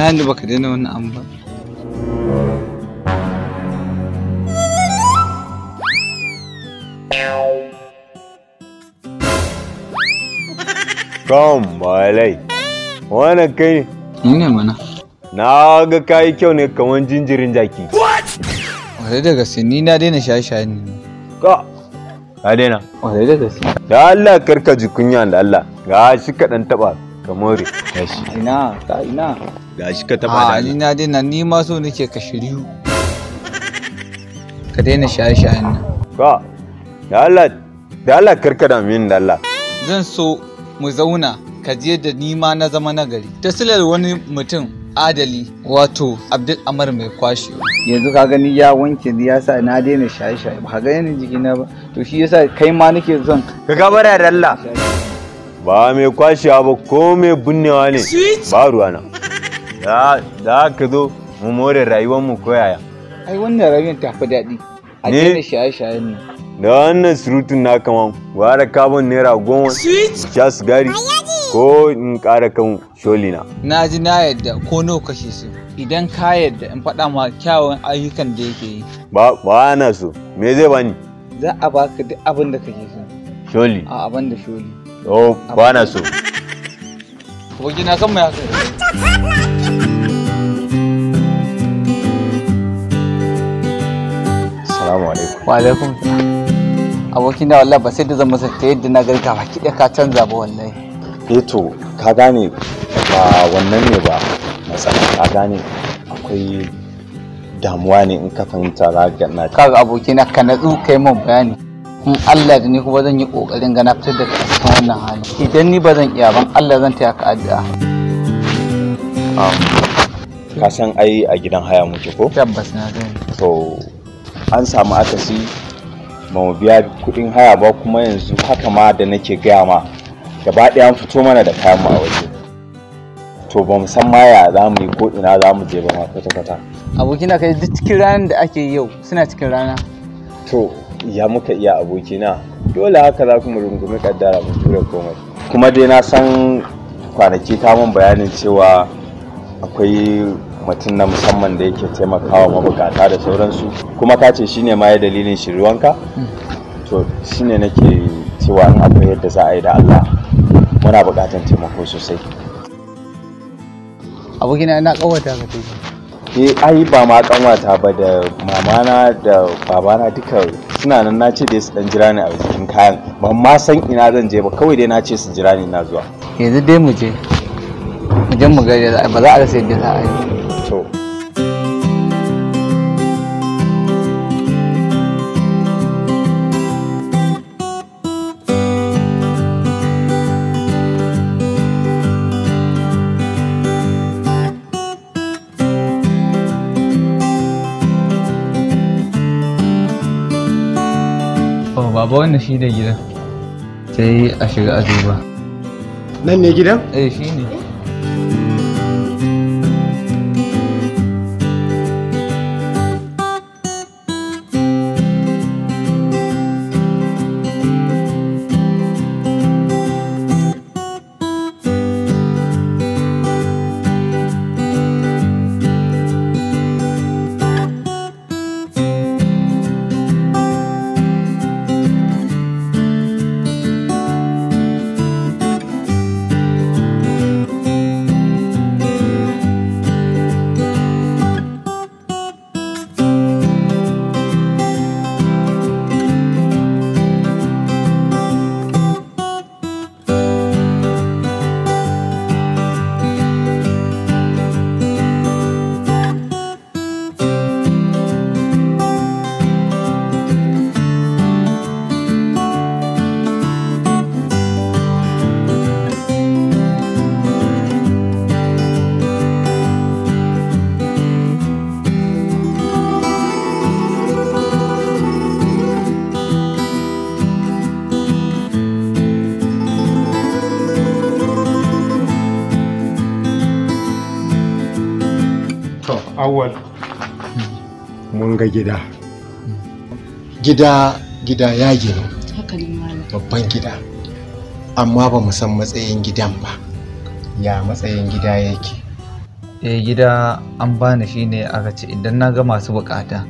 ina hannu baka daina wannan an ba. Kom malai, wannan kai Ni ne mana. na ga kayi kyau ne kaman jinjirin jaki. Wadai da gaske ni na daina shaye-shaye ne. Ka daina. Wadai da gaske. Da Allah karka ji kunya da Allah. Ga shi ka dan taba ka more. Gashi. Ina. Ga shi ka taba da ni na daina ni ma so nake ka shiryu. Ka daina shaye-shayen nan. Ka da Allah karka da min da Allah. Zan so mu zauna ka je da ni ma na zama nagari. Ta silar wani mutum adali wato Abdul Amar mai kwashe. Yanzu ka gani ya wanke ni ya sa na daina shaye-shaye ba ga yanin jikina ba. To shi yasa kai ma nake son ka gabara da Allah. Ba mai kwashewa ba ko mai bunnewa ne ba ruwana. Da ka zo mu more rayuwar mu ko yaya. ai wannan rayuwar ta fi daɗi. A daina shaye-shayen nan. Da wannan surutun na kaman gwara kabon naira 10 sha sigari ko in ƙara kan sholi na. Na ji na yadda ko nawa kashe su. Idan ka yadda in faɗa ma kyawun ayyukan da yake yi. Ba na so. Me zai bani? Za a baka duk abin da kake so. Sholi. A abin da sholi. Oh, ba na so. Abokina kan mai haka. Assalamu alaikum. Wa alaikum salam. Abokina wallahi ba sai da zan masa ta yadda na gari ka baki da ka canza ba wallahi. To ka gane ba wannan ne ba matsala, ka gane akwai damuwa ne in ka fahimta za ka na Kaga abokina ka natsu kai mun bayani. In Allah da ni kuma zan yi kokarin ga na fitar da cikin wannan hali. Idan ni ba zan iya ban Allah zan taya ka addu'a. ka san ai a gidan haya muke ko? Tabbas na gani. To an samu akasi ba mu biya kuɗin haya ba, kuma yanzu haka ma da nake gaya ma gaba ɗaya an fito mana da kayan mu a waje. To ba mu san ma ya za mu yi ko ina za mu je ba ma kwata-kwata. Abokina kai duk cikin ranar da ake yau suna cikin rana. To ya muka iya abokina, dole haka za mu rungumi kaddara mu tura komai. Kuma dai na san kwanaki ta mun bayanin cewa akwai mutum na musamman da yake taimakawa mabukata da sauransu, kuma ka ce shine ma ya dalilin shiriwanka. To shine nake cewa in akwai yadda za a yi da Allah muna buƙatar taimako sosai. Abokina ina kawata ka tafi. Ai ba ma kanwata ba, da mamana da babana duka suna nan. Na ce dai su dan jira ni a cikin kayan, ban ma san ina zan je ba, kawai dai na ce su jira ni na zuwa. Yanzu dai mu je mu ga ba za a rasa yadda za a yi. To Baba wannan shi da gidan sai a shiga a duba. Nan ne gidan? Shi ne. Awwal mun ga gida ya ginu, babban gida, amma ba mu san matsayin gidan ba. Ya matsayin gida yake? gida an bani shi ne aka ce idan na ga masu bukata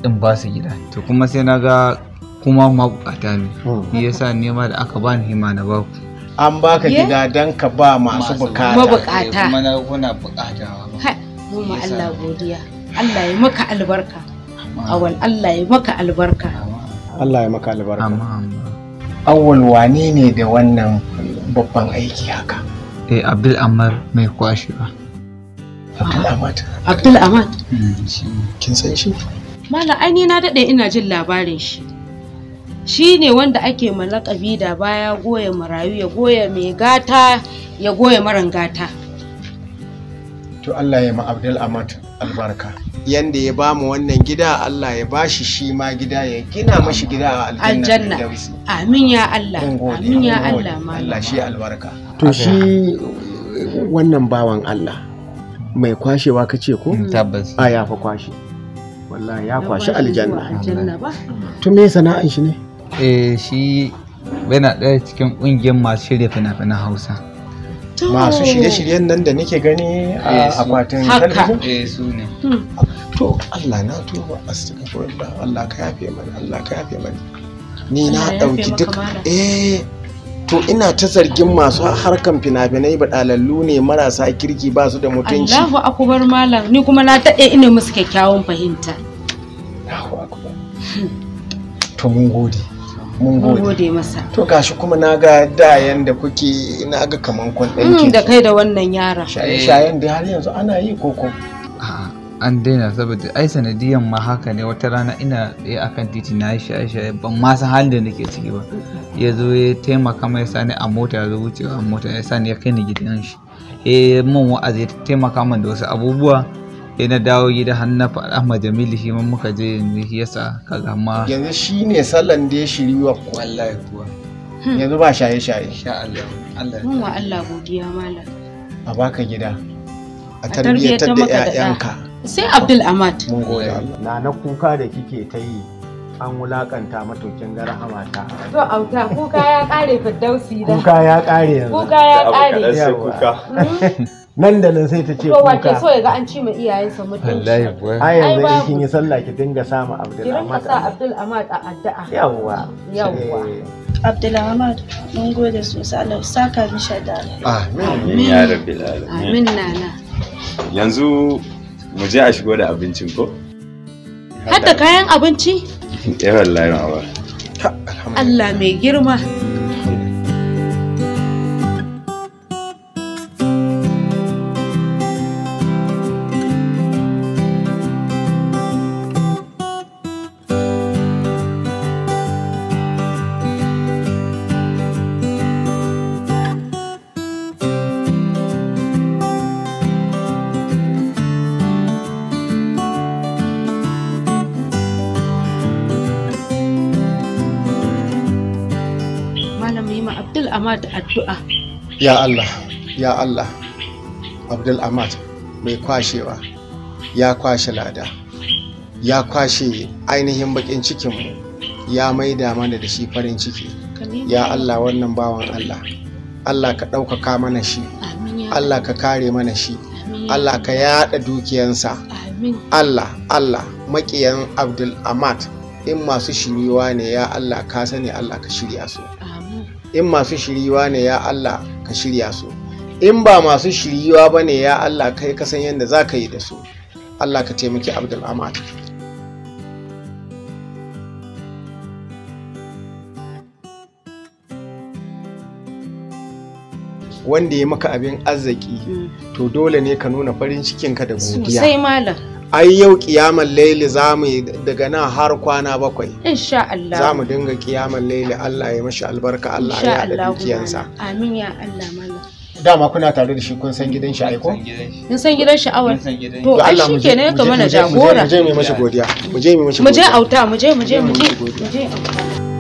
in ba su gida, to kuma sai na ga kuma ma bukata ne, shi yasa nema da aka bani hima na baku. An baka gida don ka ba masu bukata. Kuma na kuna bukata. Mu ma Allah godiya. Allah ya maka albarka. Awal Allah ya maka albarka. Allah ya maka albarka. Awal wane ne da wannan babban aiki haka? Abdul Amar mai kwashewa. Abdul Ahmad. Kin san shi? Mala aini na dade ina jin labarin shi. Shi ne wanda ake malakabi da baya goya marayu, ya goya mai gata, ya goya maran gata. To Allah ya ma Abdul Ahmad albarka. Yanda ya bamu wannan gida, Allah ya bashi shi ma gida, ya gina mashi gida a aljanna. Amin ya Allah. Amin ya Allah. Allah shi albarka. To shi wannan bawan Allah mai kwashewa kace ko? Tabbas. A ya fa kwashe. Wallahi ya kwashi aljanna. ba. To me sana'an shi ne? Shi yana ɗaya cikin ƙungiyar masu shirya fina-finan Hausa. Masu shirye-shiryen nan da nake gani a akwatin talabijin? Su ne. To Allah na tuba, astaghfirullah, Allah ka yafe mani. Ni na ɗauki duk to ina ta zargin masu harkan fina-finai baɗalallu ne, marasa kirki, ba su da mutunci. Allahu akbar malam, ni kuma na daɗe ina musu kyakkyawan fahimta. Allahu akbar. To mun gode masa. To gashi kuma naga da yanda kuke, naga kaman kun ɗanki da kai da wannan yara. Shayen da har yanzu ana yi koko? An daina, saboda ai sanadiyan ma haka ne. Wata rana ina tsaye akan titi na yi shaye-shaye, ban ma san halin da nake ciki ba. Ya zo ya taimaka mai, sani a mota, ya zo wucewa a mota, ya sani ya kai ni gidan shi. Mun wa'azi, ya taimaka min da wasu abubuwa. Na dawo gida har na faɗa ma Jamilu, shi ma muka je yanzu, shi yasa kaga ma yanzu shi ne sallan da ya shiri wa wallahi kuwa. Yanzu ba shaye-shaye. Insha Allah. Mun wa Allah godiya malam. A baka gida, a tarbiyyatar da 'ya'yanka. Sai Abdul Ahmad. Mun gode Allah. Na kuka da kike ta yi, an wulakanta matokin garahama ta. To auta, kuka ya kare Firdausi da. Kuka ya kare yanzu. Kuka ya kare. Nan da nan sai ta ce kuka. To wace so ya ga an ci ma iyayensa mutunci. Wallahi kuwa. Ai yanzu in kin yi sallah ki dinga sama Abdul Ahmad. Ki dinga sa Abdul Ahmad a addu'a. Yawwa. Abdul Ahmad, mun gode sosai, Allah saka mishi da alheri. Amin ya rabbil alamin. Amin nana. Yanzu mu je a shigo da abincin ko? Har da kayan abinci? Wallahi mama. Allah mai girma. Abdul Ahmad addu'a. Ya Allah, Abdul Ahmad mai kwashewa, ya kwashe lada, ya kwashe ainihin bakin cikinmu, ya maida mana da shi farin ciki. Ya Allah, wannan bawan Allah ka ɗaukaka mana shi, Allah ka kare mana shi, Allah ka yaɗa dukiyansa. Allah maƙiyan Abdul Ahmad, in masu shiriwa ne ya Allah ka sani, Allah ka shirya su. In masu shiriwa ne ya Allah ka shirya su, in ba masu shiriwa ba ne ya Allah kai ka san yadda za ka yi da su. Allah ka taimaki Abdul Ahmad. Wanda ya maka abin arziki to dole ne ka nuna farin cikinka da godiya. Sai malam. Ai yau kiyamar laili za mu yi daga nan har kwana 7. Insha Allah. Za mu dinga kiyamar laili, Allah ya mashi albarka, Allah ya haɗa dukiyansa. Amin ya Allah malam. Dama kuna tare da shi, kun san gidan shi aiko? Kun san gidan shi awal. To ai shi kenan ya kama na jagora. Mu je mu mashi godiya. Mu je auta, mu je auta.